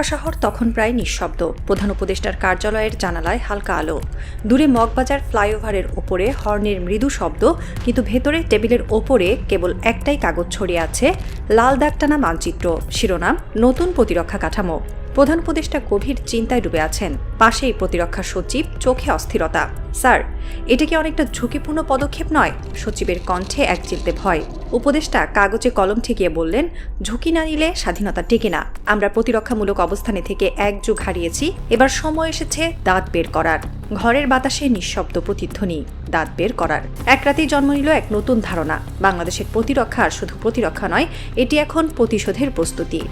ঢাকা শহর তখন প্রায় নিঃশব্দ। প্রধান উপদেষ্টার কার্যালয়ের জানালায় হালকা আলো, দূরে মগবাজার ফ্লাইওভারের ওপরে হর্নের মৃদু শব্দ, কিন্তু ভেতরে টেবিলের ওপরে কেবল একটাই কাগজ ছড়িয়ে আছে, লাল দাগ টানা মানচিত্র, শিরোনাম নতুন প্রতিরক্ষা কাঠামো। প্রধান উপদেষ্টা গভীর চিন্তায় ডুবে আছেন। পাশেই প্রতিরক্ষা সচিব, চোখে অস্থিরতা। স্যার, এটা কি অনেকটা ঝুঁকিপূর্ণ পদক্ষেপ নয়? সচিবের কণ্ঠে এক চিলতে ভয়। উপদেষ্টা কাগজে কলম ঠেকিয়ে বললেন, ঝুঁকি না নিলে স্বাধীনতা টেকে না। আমরা প্রতিরক্ষামূলক অবস্থানে থেকে এক যুগ হারিয়েছি, এবার সময় এসেছে দাঁত বের করার। ঘরের বাতাসে নিঃশব্দ প্রতিধ্বনি, দাঁত বের করার। এক রাতেই জন্ম নিল এক নতুন ধারণা, বাংলাদেশের প্রতিরক্ষা আর শুধু প্রতিরক্ষা নয়, এটি এখন প্রতিশোধের প্রস্তুতি।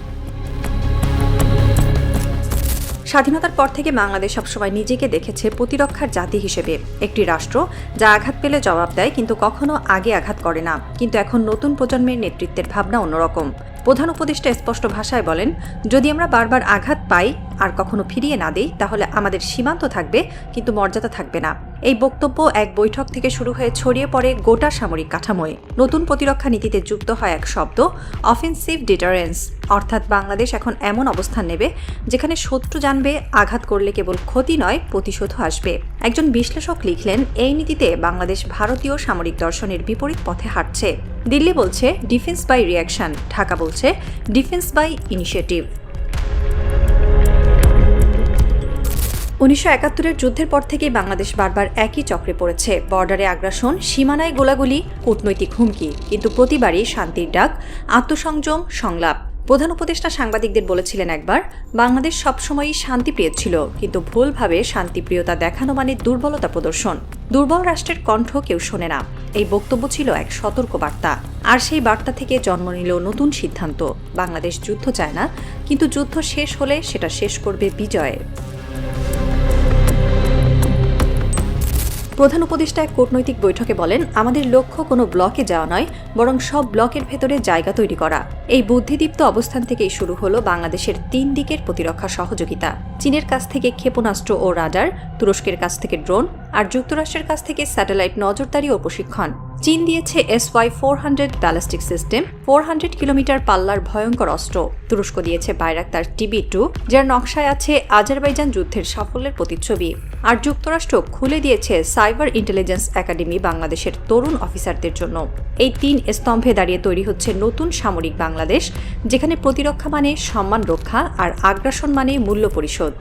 স্বাধীনতার পর থেকে বাংলাদেশ সবসময় নিজেকে দেখেছে প্রতিরক্ষার জাতি হিসেবে, একটি রাষ্ট্র যা আঘাত পেলে জবাব দেয়, কিন্তু কখনো আগে আঘাত করে না। কিন্তু এখন নতুন প্রজন্মের নেতৃত্বের ভাবনা অন্যরকম। প্রধান উপদেষ্টা স্পষ্ট ভাষায় বলেন, যদি আমরা বারবার আঘাত পাই আর কখনো ফিরিয়ে না দেই, তাহলে আমাদের সীমান্ত থাকবে কিন্তু মর্যাদা থাকবে না। এই বক্তব্য এক বৈঠক থেকে শুরু হয়ে ছড়িয়ে পড়ে গোটা সামরিক কাঠামোয়। নতুন প্রতিরক্ষা নীতিতে যুক্ত হয় এক শব্দ, অফেন্সিভ ডিটারেন্স, অর্থাৎ বাংলাদেশ এখন এমন অবস্থান নেবে যেখানে শত্রু জানবে আঘাত করলে কেবল ক্ষতি নয়, প্রতিশোধও আসবে। একজন বিশ্লেষক লিখলেন, এই নীতিতে বাংলাদেশ ভারতীয় সামরিক দর্শনের বিপরীত পথে হাঁটছে। দিল্লি বলছে ডিফেন্স বাই রিয়াকশন, ঢাকা বলছে ডিফেন্স বাই ইনিশিয়েটিভ। 1971-এর যুদ্ধের পর থেকেই বাংলাদেশ বারবার একই চক্রে পড়েছে। বর্ডারে আগ্রাসন, সীমানায় গোলাগুলি, কূটনৈতিক হুমকি, কিন্তু প্রতিবারই শান্তির ডাক, আত্মসংযম, সংলাপ। প্রধান উপদেষ্টা সাংবাদিকদের বলেছিলেন একবার, বাংলাদেশ সবসময়ই শান্তিপ্রিয় ছিল, কিন্তু ভুলভাবে শান্তিপ্রিয়তা দেখানো মানে দুর্বলতা প্রদর্শন। দুর্বল রাষ্ট্রের কণ্ঠ কেউ শোনে না। এই বক্তব্য ছিল এক সতর্ক বার্তা। আর সেই বার্তা থেকে জন্ম নিল নতুন সিদ্ধান্ত। বাংলাদেশ যুদ্ধ চায় না, কিন্তু যুদ্ধ শেষ হলে সেটা শেষ করবে বিজয়ে। প্রধান উপদেষ্টা এক কূটনৈতিক বৈঠকে বলেন, আমাদের লক্ষ্য কোনো ব্লকে যাওয়া নয়, বরং সব ব্লকের ভেতরে জায়গা তৈরি করা। এই বুদ্ধিদীপ্ত অবস্থান থেকেই শুরু হলো বাংলাদেশের 3 দিকের প্রতিরক্ষা সহযোগিতা। চীনের কাছ থেকে ক্ষেপণাস্ত্র ও রাডার, তুরস্কের কাছ থেকে ড্রোন, আর যুক্তরাষ্ট্রের কাছ থেকে স্যাটেলাইট নজরদারি ও প্রশিক্ষণ। চীন দিয়েছে SY-400 ব্যালিস্টিক সিস্টেম, 400 কিলোমিটার পাল্লার ভয়ঙ্কর অস্ত্র। তুরস্ক দিয়েছে বাইরাক্তার TB2, যার নকশায় আছে আজারবাইজান যুদ্ধের সাফল্যের প্রতিচ্ছবি। আর যুক্তরাষ্ট্র খুলে দিয়েছে সাইবার ইন্টেলিজেন্স একাডেমি বাংলাদেশের তরুণ অফিসারদের জন্য। এই 3 স্তম্ভে দাঁড়িয়ে তৈরি হচ্ছে নতুন সামরিক বাংলাদেশ, যেখানে প্রতিরক্ষা মানে সম্মান রক্ষা আর আগ্রাসন মানে মূল্য পরিশোধ।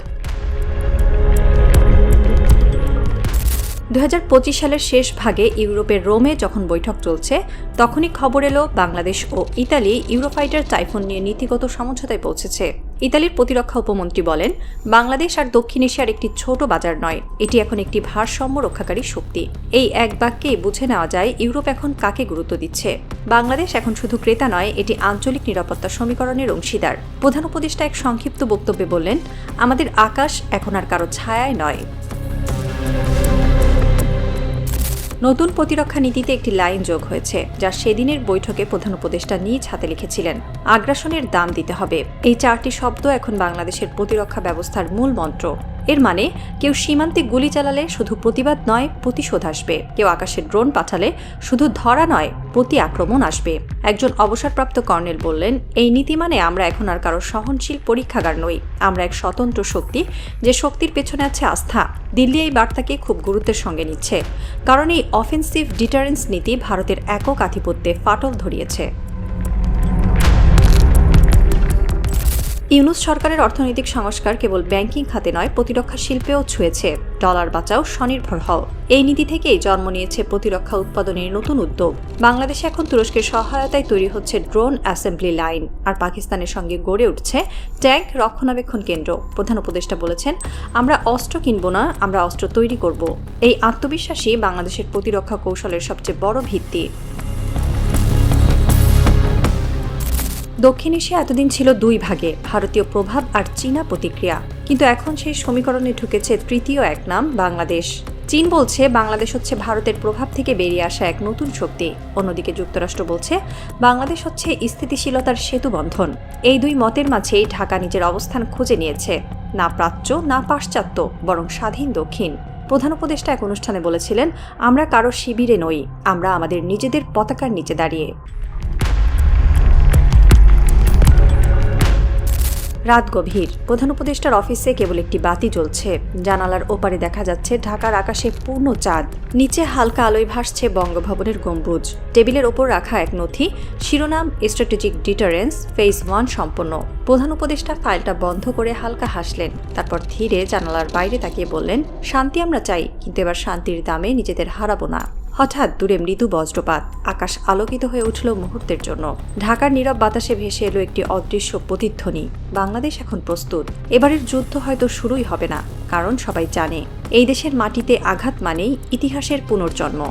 2025 সালের শেষ ভাগে ইউরোপের রোমে যখন বৈঠক চলছে, তখনই খবর এলো বাংলাদেশ ও ইতালি ইউরোফাইটার টাইফুন নিয়ে নীতিগত সমঝোতায় পৌঁছেছে। ইতালির প্রতিরক্ষা উপমন্ত্রী বলেন, বাংলাদেশ আর দক্ষিণ এশিয়ার একটি ছোট বাজার নয়, এটি এখন একটি ভারসাম্য রক্ষাকারী শক্তি। এই এক বাক্যেই বুঝে নেওয়া যায় ইউরোপ এখন কাকে গুরুত্ব দিচ্ছে। বাংলাদেশ এখন শুধু ক্রেতা নয়, এটি আঞ্চলিক নিরাপত্তা সমীকরণের অংশীদার। প্রধান উপদেষ্টা এক সংক্ষিপ্ত বক্তব্যে বললেন, আমাদের আকাশ এখন আর কারো ছায়ায় নয়। নতুন প্রতিরক্ষা নীতিতে একটি লাইন যোগ হয়েছে, যা সেদিনের বৈঠকে প্রধান উপদেষ্টা নিজ হাতে লিখেছিলেন, আগ্রাসনের দাম দিতে হবে। এই 4টি শব্দ এখন বাংলাদেশের প্রতিরক্ষা ব্যবস্থার মূল মন্ত্র। এর মানে, কেউ সীমান্তে গুলি চালালে শুধু প্রতিবাদ নয়, প্রতিশোধ আসবে। কেউ আকাশে ড্রোন পাঠালে শুধু ধরা নয়, প্রতি আক্রমণ আসবে। একজন অবসরপ্রাপ্ত কর্নেল বললেন, এই নীতি মানে আমরা এখন আর কারো সহনশীল পরীক্ষাগার নই, আমরা এক স্বতন্ত্র শক্তি, যে শক্তির পেছনে আছে আস্থা। দিল্লি এই বার্তাকে খুব গুরুত্বের সঙ্গে নিচ্ছে, কারণ এই অফেন্সিভ ডিটারেন্স নীতি ভারতের একক আধিপত্যে ফাটল ধরিয়েছে। ইউনূস সরকারের অর্থনৈতিক সংস্কার কেবল ব্যাংকিং খাতে নয়, প্রতিরক্ষা শিল্পেও ছুঁয়েছে। ডলার বাঁচাও, স্বনির্ভর হও, এই নীতি থেকেই জন্ম নিয়েছে প্রতিরক্ষা উৎপাদনের নতুন উদ্যোগ। বাংলাদেশে এখন তুরস্কের সহায়তায় তৈরি হচ্ছে ড্রোন অ্যাসেম্বলি লাইন, আর পাকিস্তানের সঙ্গে গড়ে উঠছে ট্যাঙ্ক রক্ষণাবেক্ষণ কেন্দ্র। প্রধান উপদেষ্টা বলেছেন, আমরা অস্ত্র কিনব না, আমরা অস্ত্র তৈরি করব। এই আত্মবিশ্বাসী বাংলাদেশের প্রতিরক্ষা কৌশলের সবচেয়ে বড় ভিত্তি। দক্ষিণ এশিয়া এতদিন ছিল 2 ভাগে, ভারতীয় প্রভাব আর চীনা প্রতিক্রিয়া, কিন্তু এখন সেই সমীকরণে ঢুকেছে তৃতীয় এক নাম, বাংলাদেশ। চীন বলছে বাংলাদেশ হচ্ছে ভারতের প্রভাব থেকে বেরিয়ে আসা এক নতুন শক্তি। অন্যদিকে যুক্তরাষ্ট্র বলছে বাংলাদেশ হচ্ছে স্থিতিশীলতার সেতুবন্ধন। এই 2 মতের মাঝেই ঢাকা নিজের অবস্থান খুঁজে নিয়েছে, না প্রাচ্য না পাশ্চাত্য, বরং স্বাধীন দক্ষিণ। প্রধান উপদেষ্টা এক অনুষ্ঠানে বলেছিলেন, আমরা কারো শিবিরে নই, আমরা আমাদের নিজেদের পতাকার নিচে দাঁড়িয়ে। রাত গভীর। প্রধান উপদেষ্টার অফিসে কেবল একটি বাতি জ্বলছে। জানালার ওপারে দেখা যাচ্ছে ঢাকার আকাশে পূর্ণ চাঁদ। নিচে হালকা আলোয় ভাসছে বঙ্গভবনের গম্বুজ। টেবিলের ওপর রাখা এক নথি, শিরোনাম স্ট্র্যাটেজিক ডিটারেন্স ফেজ 1 সম্পন্ন। প্রধান উপদেষ্টা ফাইলটা বন্ধ করে হালকা হাসলেন, তারপর ধীরে জানালার বাইরে তাকিয়ে বললেন, শান্তি আমরা চাই, কিন্তু এবার শান্তির দামে নিজেদের হারাবো না। হঠাৎ দূরে মৃদু বজ্রপাত। আকাশ আলোকিত হয়ে উঠল মুহূর্তের জন্য। ঢাকার নীরব বাতাসে ভেসে এলো একটি অদৃশ্য প্রতিধ্বনি। বাংলাদেশ এখন প্রস্তুত। এবারের যুদ্ধ হয়তো শুরুই হবে না, কারণ সবাই জানে এই দেশের মাটিতে আঘাত মানেই ইতিহাসের পুনর্জন্ম।